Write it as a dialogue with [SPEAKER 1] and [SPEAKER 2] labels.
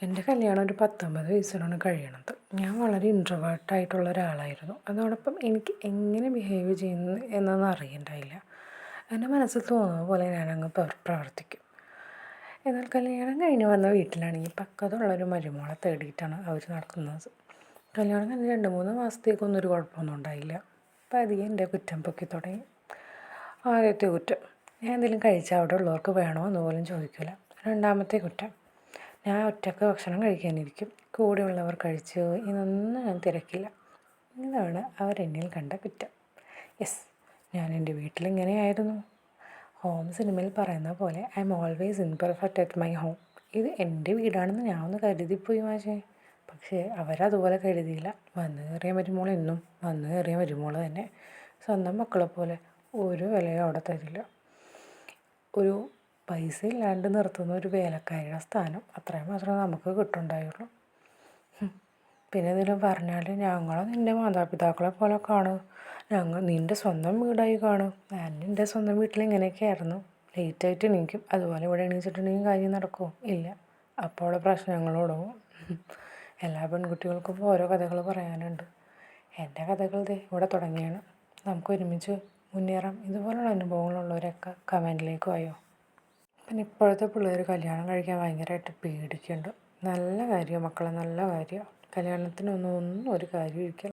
[SPEAKER 1] എൻ്റെ കല്യാണം ഒരു 19 വയസ്സിലാണ് കഴിയണത്. ഞാൻ വളരെ ഇൻട്രോവേർട്ടായിട്ടുള്ള ഒരാളായിരുന്നു. അതോടൊപ്പം എനിക്ക് എങ്ങനെ ബിഹേവ് ചെയ്യുന്നു എന്നൊന്നും അറിയണ്ടായില്ല. എൻ്റെ മനസ്സിൽ തോന്നുന്ന പോലെ ഞാനങ്ങ് പ്രവർത്തിക്കും. എന്നാൽ കല്യാണം കഴിഞ്ഞ് വന്ന വീട്ടിലാണെങ്കിൽ പക്വതയുള്ളൊരു മരുമകളെ തേടിയിട്ടാണ് അവർ നടക്കുന്നത്. കല്യാണം കഴിഞ്ഞ് 2-3 മാസത്തേക്കൊന്നും ഒരു കുഴപ്പമൊന്നും ഉണ്ടായില്ല. പതിയെ എൻ്റെ കുറ്റം പൊക്കി തുടങ്ങി. ആദ്യത്തെ കുറ്റം, ഞാൻ എന്തെങ്കിലും കഴിച്ചാൽ അവിടെ ഉള്ളവർക്ക് വേണോ എന്ന് പോലും ചോദിക്കില്ല. രണ്ടാമത്തെ കുറ്റം, ഞാൻ ഒറ്റയ്ക്ക് ഭക്ഷണം കഴിക്കാനിരിക്കും. കൂടെയുള്ളവർ കഴിച്ചു എന്നൊന്നും ഞാൻ തിരക്കില്ല. ഇതാണ് അവരെന്നിൽ കണ്ട കുറ്റം. യെസ്, ഞാൻ എൻ്റെ വീട്ടിലിങ്ങനെയായിരുന്നു. ഹോം സിനിമയിൽ പറയുന്ന പോലെ I M always imperfect at my home. ഇത് എൻ്റെ വീടാണെന്ന് ഞാൻ ഒന്ന് കരുതിപ്പോയി മാഷേ. പക്ഷേ അവരതുപോലെ കരുതിയില്ല. വന്നു കയറിയ മരുമോൾ എന്നും വന്നു കയറിയ മരുമോൾ തന്നെ. സ്വന്തം മക്കളെ പോലെ ഒരു വിലയും അവിടെ തരില്ല. ഒരു പൈസ ഇല്ലാണ്ട് നിർത്തുന്ന ഒരു വേലക്കാരിയുടെ സ്ഥാനം അത്രയും മാത്രമേ നമുക്ക് കിട്ടുന്നുണ്ടായുള്ളൂ. പിന്നെ എന്തെങ്കിലും പറഞ്ഞാൽ ഞങ്ങൾ നിൻ്റെ മാതാപിതാക്കളെ പോലെ കാണും, നിൻ്റെ സ്വന്തം വീടായി കാണും. ഞാൻ എൻ്റെ സ്വന്തം വീട്ടിൽ ഇങ്ങനെയൊക്കെ ആയിരുന്നു. ലേറ്റായിട്ട് എണീക്കും, അതുപോലെ ഇവിടെ എണീച്ചിട്ടുണ്ടെങ്കിൽ കാര്യം നടക്കുമോ? ഇല്ല. അപ്പോൾ പ്രശ്നങ്ങൾ തുടങ്ങും. എല്ലാ പെൺകുട്ടികൾക്കും ഓരോ കഥകൾ പറയാനുണ്ട്. എൻ്റെ കഥകൾ ഇവിടെ തുടങ്ങിയാണ്. നമുക്ക് ഒരുമിച്ച് മുന്നേറാം. ഇതുപോലുള്ള അനുഭവങ്ങളുള്ളവരൊക്കെ കമൻറ്റിലേക്ക് വായോ. പിന്നെ ഇപ്പോഴത്തെ പിള്ളേർ കല്യാണം കഴിക്കാൻ ഭയങ്കരമായിട്ട് പേടിക്കുന്നുണ്ട്. നല്ല കാര്യം മക്കളെ, നല്ല കാര്യം. കല്യാണത്തിനൊന്നും ഒരു കാര്യം ഇരിക്കില്ല.